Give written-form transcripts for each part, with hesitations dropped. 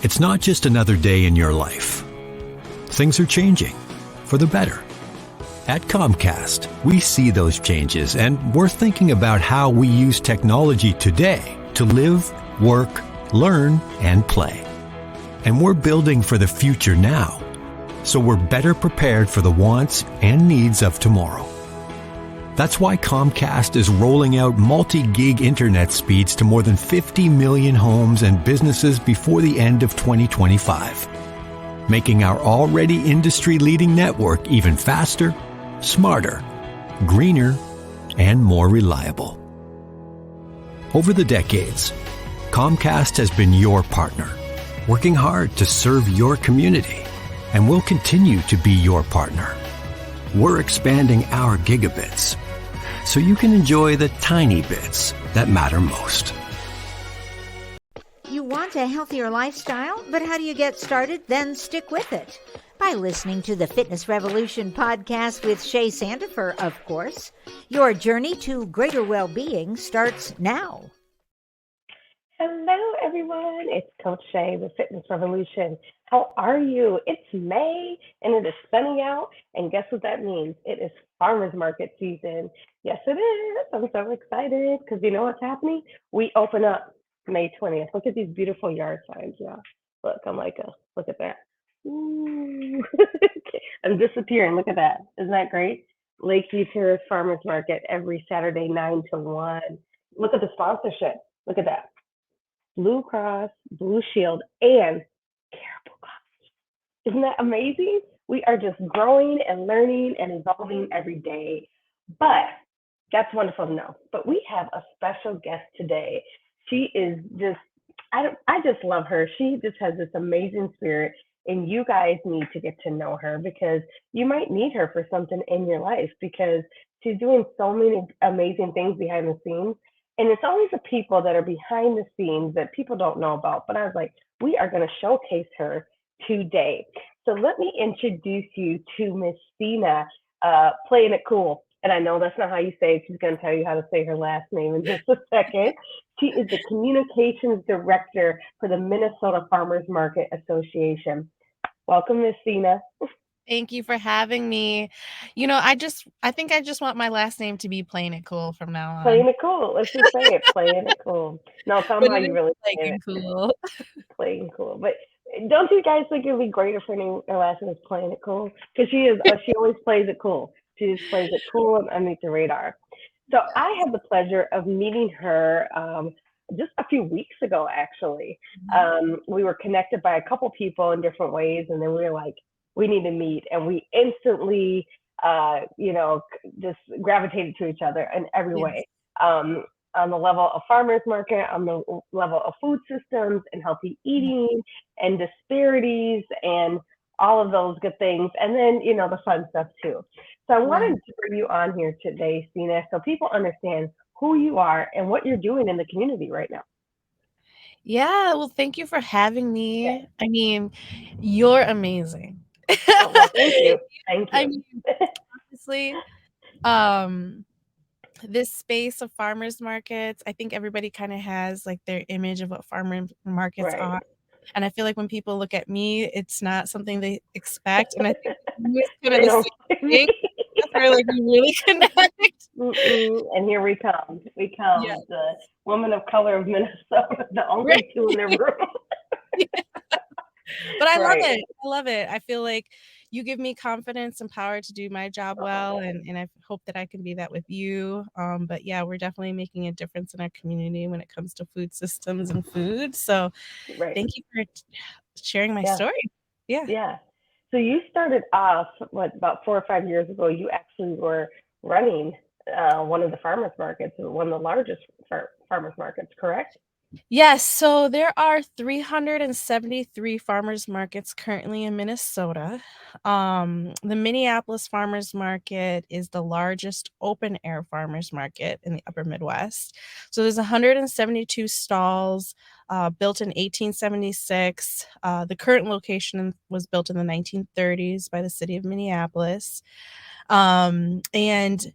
It's not just another day in your life. Things are changing for the better. At Comcast, we see those changes, and we're thinking about how we use technology today to live, work, learn, and play. And we're building for the future now, so we're better prepared for the wants and needs of tomorrow. That's why Comcast is rolling out multi-gig internet speeds to more than 50 million homes and businesses before the end of 2025, making our already industry-leading network even faster, smarter, greener, and more reliable. Over the decades, Comcast has been your partner, working hard to serve your community, and will continue to be your partner. We're expanding our gigabits so you can enjoy the tiny bits that matter most. You want a healthier lifestyle, but how do you get started? Then stick with it by listening to the Fitness Revolution podcast with Shay Sandifer, of course. Your journey to greater well-being starts now. Hello, everyone. It's Coach Shay with Fitness Revolution. How are you? It's May, and it is sunny out, and guess what that means? It is farmers market season. Yes, it is. I'm so excited because you know what's happening? We open up May 20th. Look at these beautiful yard signs, y'all. Look, look at that. Ooh. I'm disappearing. Look at that. Isn't that great? Lakeview Terrace Farmers Market every Saturday, 9 to 1. Look at the sponsorship. Look at that. Blue Cross, Blue Shield, and Caribou Coffee. Isn't that amazing? We are just growing and learning and evolving every day. But that's wonderful to know. But we have a special guest today. She is just, I just love her. She just has this amazing spirit, and you guys need to get to know her because you might need her for something in your life because she's doing so many amazing things behind the scenes. And it's always the people that are behind the scenes that people don't know about. But I was like, we are going to showcase her today. So let me introduce you to Miss Sina, Playing It Cool. And I know that's not how you say it. She's going to tell you how to say her last name in just a second. She is the Communications Director for the Minnesota Farmers Market Association. Welcome, Miss Sina. Thank you for having me. You know, I think I just want my last name to be Playing It Cool from now on. Playing It Cool. Let's just say it. Playing It Cool. No, tell me how you really Playing Cool. Playing Cool. But don't you guys think it'd be great if her last name is Playing It Cool? Because she always plays it cool. She just plays it cool and underneath the radar. So I had the pleasure of meeting her just a few weeks ago, actually. We were connected by a couple people in different ways, and then we were like, we need to meet. And we instantly, just gravitated to each other in every way. On the level of farmers market, on the level of food systems and healthy eating and disparities and all of those good things. And then, the fun stuff too. So I wanted to bring you on here today, Sina, so people understand who you are and what you're doing in the community right now. Yeah, well, thank you for having me. Yeah. I mean, you're amazing. Oh, well, thank you. Thank you. I mean, honestly, this space of farmers markets, I think everybody kind of has like their image of what farmer markets are. And I feel like when people look at me, it's not something they expect. And I think it's kind of the same thing. That's where like we really connect. And here we come. Yeah. The woman of color of Minnesota, the only two in the room. But I love it. I love it. I feel like you give me confidence and power to do my job well. And I hope that I can be that with you. But yeah, we're definitely making a difference in our community when it comes to food systems and food. So thank you for sharing my story. Yeah. So you started off, about 4 or 5 years ago, you actually were running one of the farmers markets, one of the largest farmers markets, correct? Yes, so there are 373 farmers markets currently in Minnesota. The Minneapolis Farmers Market is the largest open air farmers market in the upper Midwest. So there's 172 stalls built in 1876. The current location was built in the 1930s by the city of Minneapolis. And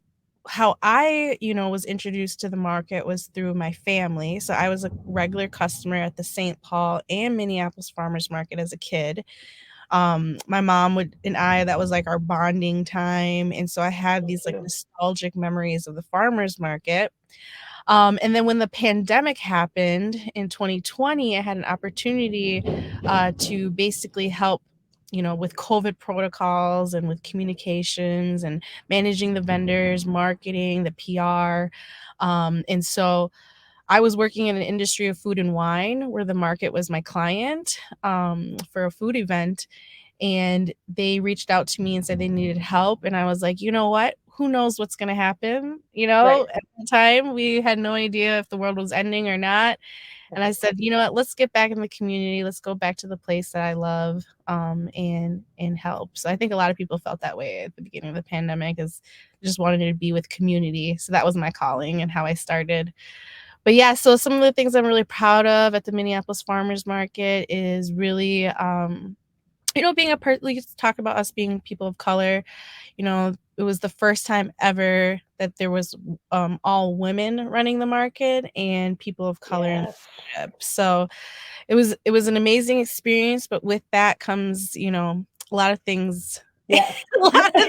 how I, was introduced to the market was through my family. So I was a regular customer at the St. Paul and Minneapolis Farmers Market as a kid. My mom that was like our bonding time. And so I had these like nostalgic memories of the farmers market. And then when the pandemic happened in 2020, I had an opportunity to basically help, with COVID protocols and with communications and managing the vendors, marketing, the PR. And so I was working in an industry of food and wine where the market was my client for a food event. And they reached out to me and said they needed help. And I was like, you know what? Who knows what's going to happen? Right. At the time, we had no idea if the world was ending or not. And I said, you know what? Let's get back in the community. Let's go back to the place that I love and help. So I think a lot of people felt that way at the beginning of the pandemic, is just wanted to be with community. So that was my calling and how I started. But yeah, so some of the things I'm really proud of at the Minneapolis Farmers Market is really being we talk about us being people of color. It was the first time ever that there was all women running the market and people of color in leadership. So it was an amazing experience, but with that comes, a lot of things. Yes. A lot of,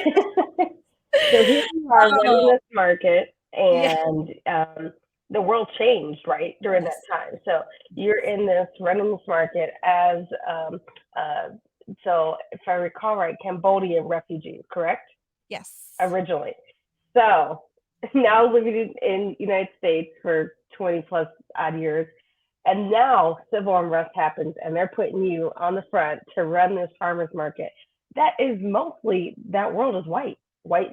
So here you are running this market, yeah. and the world changed, right, during that time. So you're in this running this market as so if I recall right, Cambodian refugees, correct? Yes. Originally. So now living in United States for 20 plus odd years, and now civil unrest happens, and they're putting you on the front to run this farmers market. That is mostly, that world is white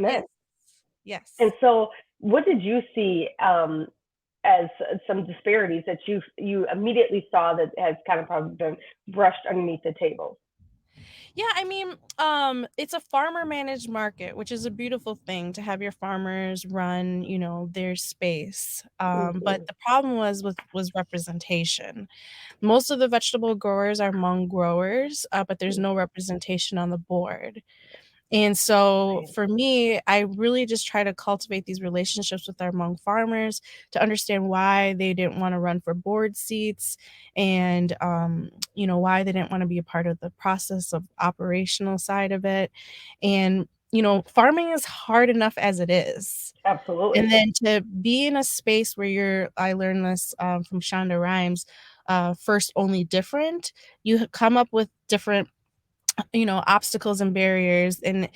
men. Yes. And so, what did you see as some disparities that you immediately saw that has kind of probably been brushed underneath the table? Yeah, I mean, it's a farmer managed market, which is a beautiful thing to have your farmers run, their space. But the problem was representation. Most of the vegetable growers are Hmong growers, but there's no representation on the board. And so for me, I really just try to cultivate these relationships with our Hmong farmers to understand why they didn't want to run for board seats and, why they didn't want to be a part of the process of operational side of it. And, farming is hard enough as it is. Absolutely. And then to be in a space where I learned this from Shonda Rhimes, first only different, you come up with different obstacles and barriers. And,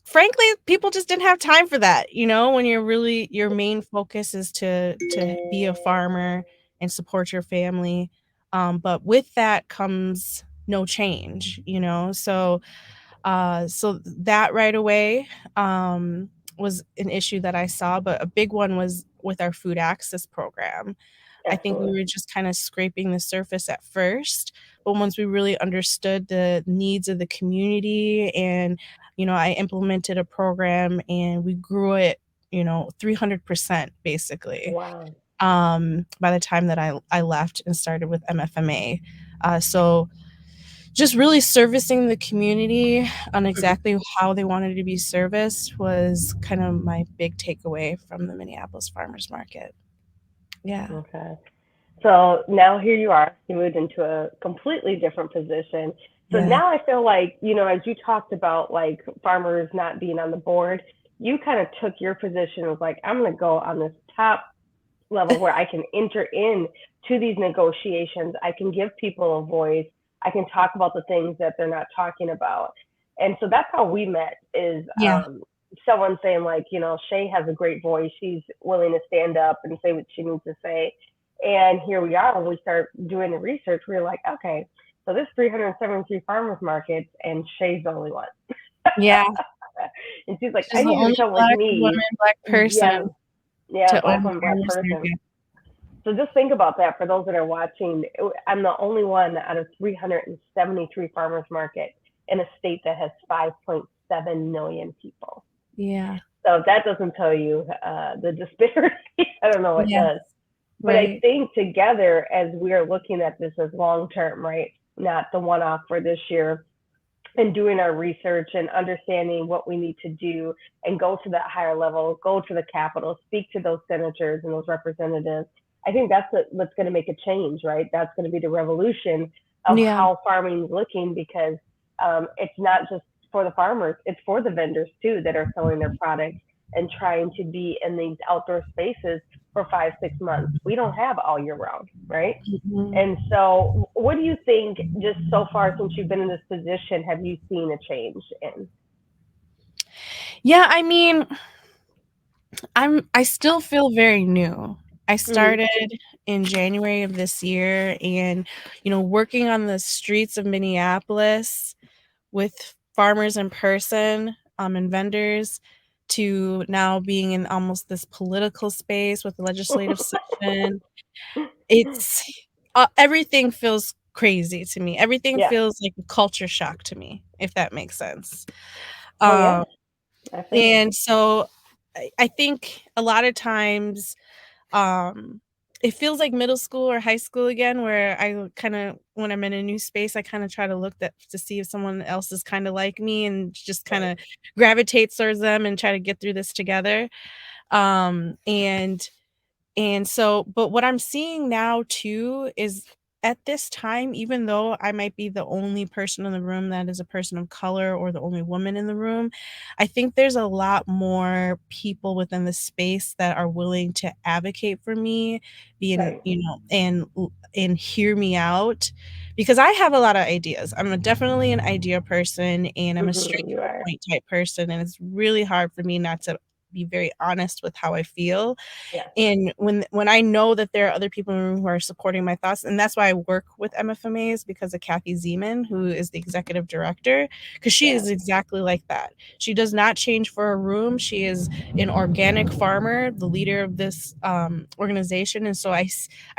frankly, people just didn't have time for that. When your main focus is to be a farmer and support your family. But with that comes no change, so that right away was an issue that I saw, but a big one was with our food access program. I think we were just kind of scraping the surface at first, but once we really understood the needs of the community and, I implemented a program and we grew it, 300% basically. Wow. By the time that I left and started with MFMA. So just really servicing the community on exactly how they wanted to be serviced was kind of my big takeaway from the Minneapolis Farmers Market. Yeah. Okay. So now here you are, you moved into a completely different position. So now I feel like, as you talked about like farmers not being on the board, you kind of took your position of like, I'm going to go on this top level where I can enter in to these negotiations. I can give people a voice. I can talk about the things that they're not talking about. And so that's how we met, is someone saying like, Shay has a great voice. She's willing to stand up and say what she needs to say. And here we are, when we start doing the research, we're like, okay, so there's 373 farmers markets and Shay's the only one. Yeah. And she's like, She's I the need you only to come Black with me. woman, Black person Yeah, to Black own woman, Black farmers person. market. So just think about that for those that are watching. I'm the only one out of 373 farmers market in a state that has 5.7 million people. Yeah. So if that doesn't tell you the disparity, I don't know what does. But I think together, as we are looking at this as long term, right, not the one off for this year, and doing our research and understanding what we need to do and go to that higher level, go to the Capitol, speak to those senators and those representatives. I think that's what's going to make a change, right? That's going to be the revolution of Yeah. how farming is looking, because it's not just for the farmers, it's for the vendors too that are selling their products and trying to be in these outdoor spaces for 5, 6 months. We don't have all year round, right? Mhm. And so, what do you think, just so far since you've been in this position, have you seen a change in? Yeah, I mean, I still feel very new. I Mm-hmm. started in January of this year, and, working on the streets of Minneapolis with farmers in person, and vendors, to now being in almost this political space with the legislative session. It's everything feels crazy to me. Everything Yeah. feels like a culture shock to me, if that makes sense. Oh, yeah. Um, I feel you. and so I think a lot of times, um, it feels like middle school or high school again, where I kinda when I'm in a new space, I kinda try to look that to see if someone else is kinda like me and just Right. kinda gravitate towards them and try to get through this together. Um, and so but what I'm seeing now too is at this time, even though I might be the only person in the room that is a person of color or the only woman in the room, I think there's a lot more people within the space that are willing to advocate for me, being, Right. and hear me out, because I have a lot of ideas. Definitely an idea person, and I'm a straight You to the are. point type person, and it's really hard for me not to be very honest with how I feel. Yeah. And when I know that there are other people in the room who are supporting my thoughts, and that's why I work with MFMAs, because of Kathy Zeman, who is the executive director, because she Yeah. is exactly like that. She does not change for a room. She is an organic farmer, the leader of this organization, and so I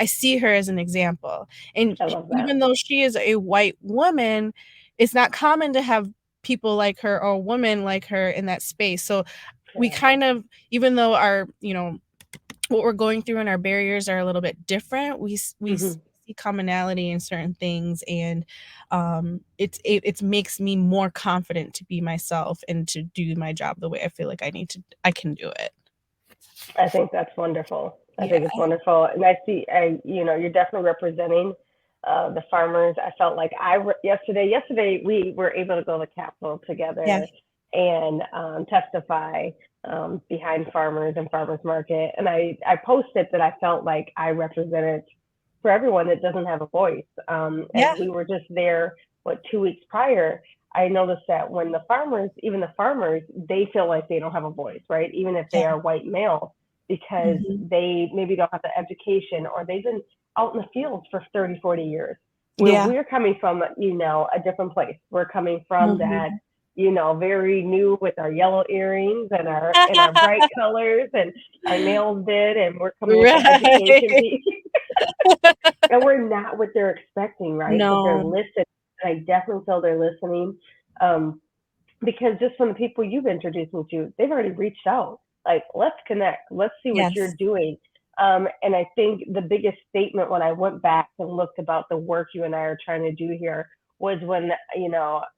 see her as an example. And I love that. even though she is a white woman, it's not common to have people like her or a woman like her in that space. So we Yeah. kind of, even though our, what we're going through and our barriers are a little bit different, Hmm. see commonality in certain things, and it makes me more confident to be myself and to do my job the way I feel like I can do it. I think that's wonderful. I Yeah. think it's wonderful, and you're definitely representing the farmers. I felt like yesterday we were able to go to the Capitol Yeah. together and testify behind farmers and farmers market. And I posted that I felt like I represented for everyone that doesn't have a voice. As Yeah. we were just there, 2 weeks prior, I noticed that when even the farmers, they feel like they don't have a voice, right? Even if they Yeah. are white male, because Mhm. they maybe don't have the education, or they've been out in the fields for 30, 40 years. Where Yeah. we're coming from, a different place. We're coming from that, Mhm. very new with our yellow earrings and our bright colors and our nails did, and we're coming with the education Right. piece. And we're not what they're expecting, right? But they're No. listening. And I definitely feel they're listening. Um, because just from the people you've introduced me to, they've already reached out. Like, let's connect. Let's see what you're Yes. doing. And I think the biggest statement when I went back and looked about the work you and I are trying to do here was when,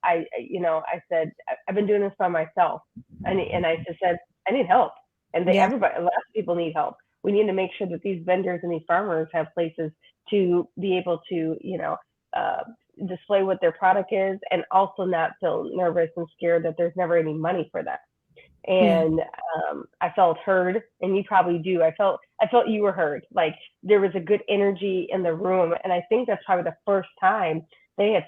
I said, I've been doing this by myself. And I just said, I need help. And Yeah. a lot of people need help. We need to make sure that these vendors and these farmers have places to be able to, uh, display what their product is, and also not feel nervous and scared that there's never any money for that. Yeah. And I felt heard, and you probably do. I felt you were heard. Like, there was a good energy in the room, and I think that's probably the first time they had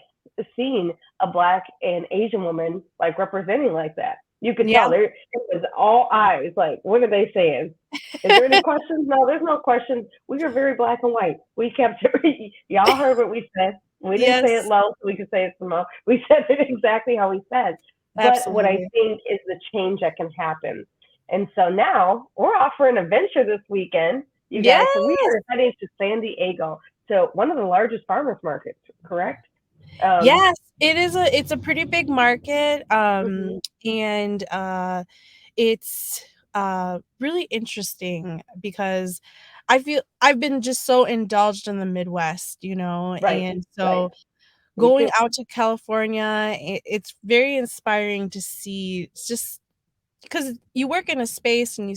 seen a black and Asian woman like representing like that. You could Yeah. tell there, it was all eyes. Like, what are they saying? Is there any questions? No, there's no questions. We were very black and white. We kept it. Y'all heard what we said. We didn't say it Yes. loud so we could say it small. We said it exactly how we said. But what I Absolutely. think is the change that can happen. And so now we're offering a venture this weekend, you guys. So we Yes. are heading to San Diego, to one of the largest farmers markets, correct? Um, Yes, it's a pretty big market, mhm. and, it's, really interesting because I've been just so indulged in the Midwest, Right, and right. so Me going too. out to California, it's very inspiring to see. It's just because you work in a space and you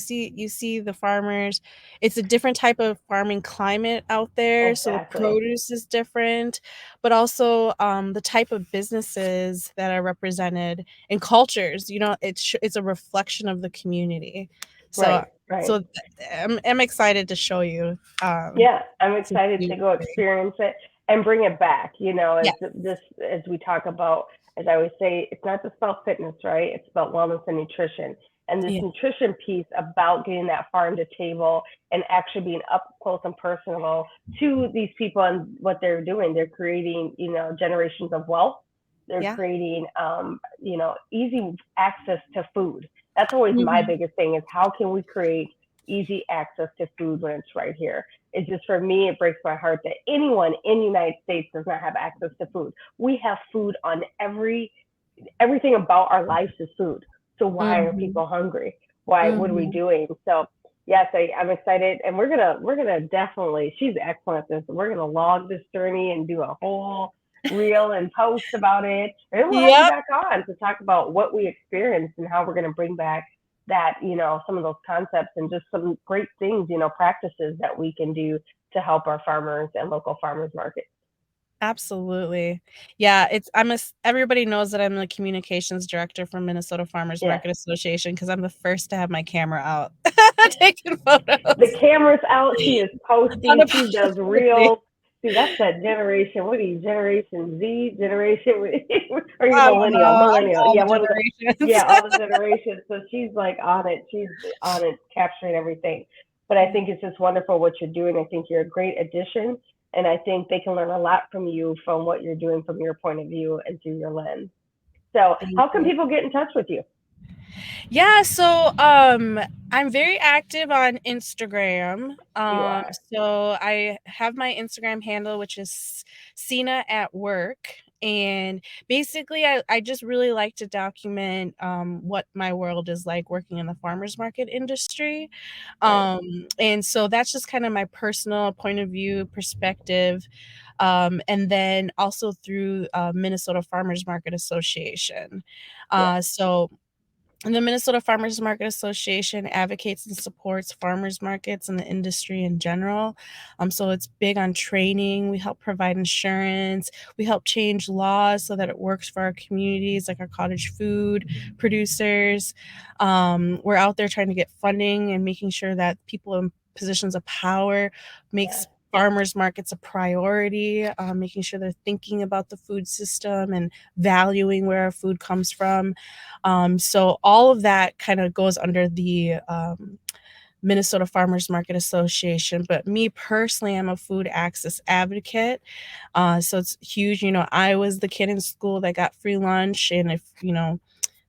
see the farmers. It's a different type of farming climate out there, so the Exactly. produce is different, but also the type of businesses that are represented and cultures. It's a reflection of the community. So Right, right. so I'm excited to show you. Yeah, I'm It's a excited to beautiful go thing. experience it and bring it back. As Yes. this, as we talk about, as I always say, it's not just about fitness, right? It's about wellness and nutrition. And this Yeah. nutrition piece about getting that farm to table and actually being up close and personal to these people and what they're doing. They're creating, generations of wealth. They're Yeah. creating, easy access to food. That's always my Mhm. biggest thing is how can we create easy access to food when it's right here. It's just for me, it breaks my heart that anyone in the United States does not have access to food. We have food on everything about our lives is food. So why are Mhm. people hungry? Why? What are we Mhm. doing? So yes, I'm excited, and we're gonna definitely. She's excellent at this. We're gonna log this journey and do a whole reel and post about it, and we'll have you Yep. back on to talk about what we experienced and how we're gonna bring back that some of those concepts and just some great things practices that we can do to help our farmers and local farmers markets. Absolutely. Yeah, everybody knows that I'm the communications director for Minnesota Farmers Yes. Market Association because 'cause I'm the first to have my camera out taking The photos camera's out. She is posting. She does unapologetically. reels. See, that's that generation. What are you, Generation Z, generation, or you I don't know, millennial? I'm Millennial. all Yeah, the one of the. generations. Yeah, all the generations. So she's like on it. She's on it, capturing everything. But I Yeah, think it's just wonderful what you're doing. I think you're a great addition, and I think they can learn a lot from you from what you're doing from your point of view and through your lens. So, thank how can you. people get in touch with you? Yeah, so I'm very active on Instagram. You are. So I have my Instagram handle, which is Sina at Work. And basically, I just really like to document what my world is like working in the farmers market industry. Right. And so that's just kind of my personal point of view, perspective. And then also through Minnesota Farmers Market Association. Yes. So and the Minnesota Farmers Market Association advocates and supports farmers markets and the industry in general. So it's big on training. We help provide insurance. We help change laws so that it works for our communities, like our cottage food producers. We're out there trying to get funding and making sure that people in positions of power makes Yes. farmers markets a priority, making sure they're thinking about the food system and valuing where our food comes from. So all of that kind of goes under the Minnesota Farmers Market Association. But me personally, I'm a food access advocate. So it's huge. I was the kid in school that got free lunch. And if,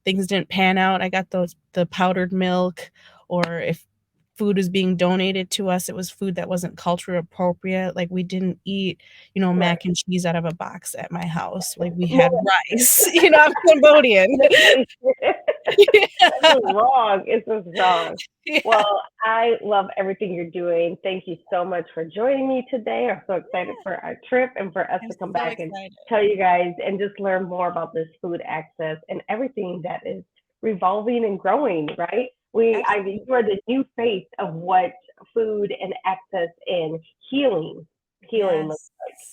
things didn't pan out, I got the powdered milk, or if food was being donated to us, it was food that wasn't culturally appropriate. Like we didn't eat, Right. mac and cheese out of a box at my house. Like we had No, rice. I'm Cambodian. no, that's Yeah. just wrong. It's just wrong. Yeah. Well, I love everything you're doing. Thank you so much for joining me today. I'm so excited for our trip and for us I'm to come so back and excited. tell you guys and just learn more about this food access and everything that is revolving and growing, right? I mean, you Absolutely. are the new face of what food and access and healing looks Yes.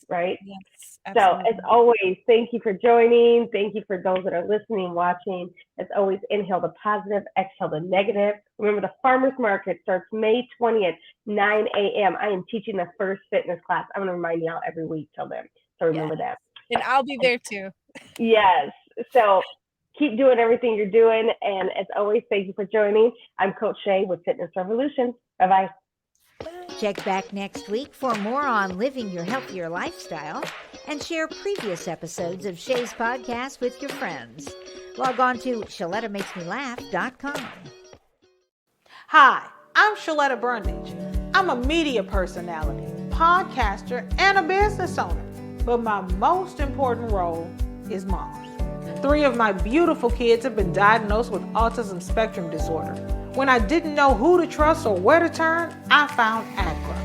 like, right? Yes, So, as absolutely. always, thank you for joining. Thank you for those that are listening, watching. As always, inhale the positive, exhale the negative. Remember, the farmers market starts May 20th, 9 a.m. I am teaching the first fitness class. I'm going to remind y'all every week till then. So, Yeah. remember that. And I'll be there too. Yes. So, keep doing everything you're doing. And as always, thank you for joining. I'm Coach Shay with Fitness Revolution. Bye bye. Check back next week for more on living your healthier lifestyle and share previous episodes of Shay's podcast with your friends. Log on to ShalettaMakesMeLaugh.com. Hi, I'm Shaletta Brundage. I'm a media personality, podcaster, and a business owner. But my most important role is mom. 3 of my beautiful kids have been diagnosed with autism spectrum disorder. When I didn't know who to trust or where to turn, I found ACRA.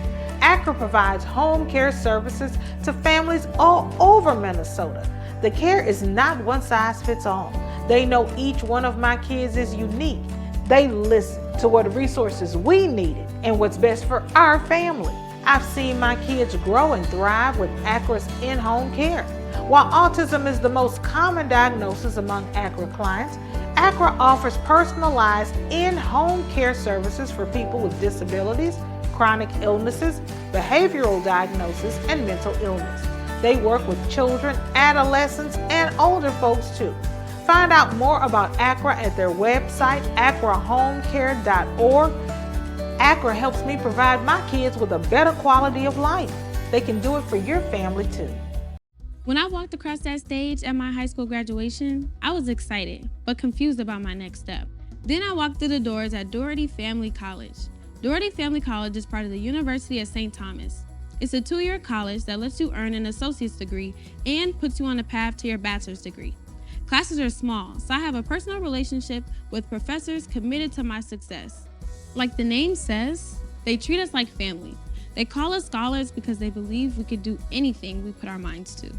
ACRA provides home care services to families all over Minnesota. The care is not one size fits all. They know each one of my kids is unique. They listen to what resources we needed and what's best for our family. I've seen my kids grow and thrive with ACRA's in-home care. While autism is the most common diagnosis among ACRA clients, ACRA offers personalized in-home care services for people with disabilities, chronic illnesses, behavioral diagnosis, and mental illness. They work with children, adolescents, and older folks too. Find out more about ACRA at their website, acrahomecare.org. ACRA helps me provide my kids with a better quality of life. They can do it for your family too. When I walked across that stage at my high school graduation, I was excited, but confused about my next step. Then I walked through the doors at Doherty Family College. Doherty Family College is part of the University of St. Thomas. It's a 2-year college that lets you earn an associate's degree and puts you on a path to your bachelor's degree. Classes are small, so I have a personal relationship with professors committed to my success. Like the name says, they treat us like family. They call us scholars because they believe we could do anything we put our minds to.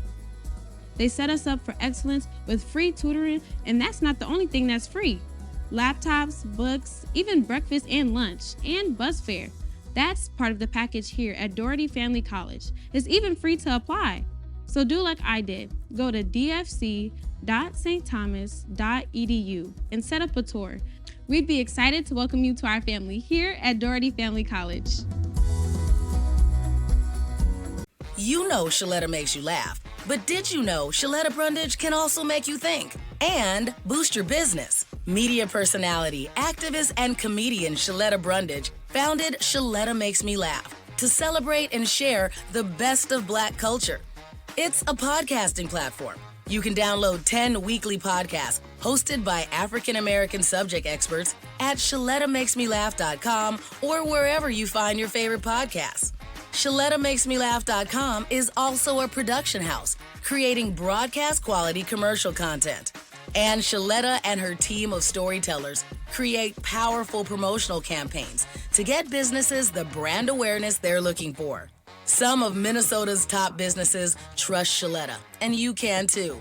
They set us up for excellence with free tutoring, and that's not the only thing that's free. Laptops, books, even breakfast and lunch, and bus fare. That's part of the package here at Doherty Family College. It's even free to apply. So do like I did. Go to dfc.stthomas.edu and set up a tour. We'd be excited to welcome you to our family here at Doherty Family College. You know Shaletta makes you laugh, but did you know Shaletta Brundage can also make you think and boost your business? Media personality, activist, and comedian Shaletta Brundage founded Shaletta Makes Me Laugh to celebrate and share the best of Black culture. It's a podcasting platform. You can download 10 weekly podcasts hosted by African-American subject experts at ShalettaMakesMeLaugh.com or wherever you find your favorite podcasts. ShalettaMakesMeLaugh.com is also a production house, creating broadcast quality commercial content. And Shaletta and her team of storytellers create powerful promotional campaigns to get businesses the brand awareness they're looking for. Some of Minnesota's top businesses trust Shaletta, and you can too.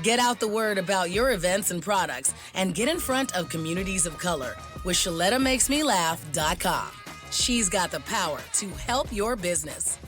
Get out the word about your events and products and get in front of communities of color with ShalettaMakesMeLaugh.com. She's got the power to help your business.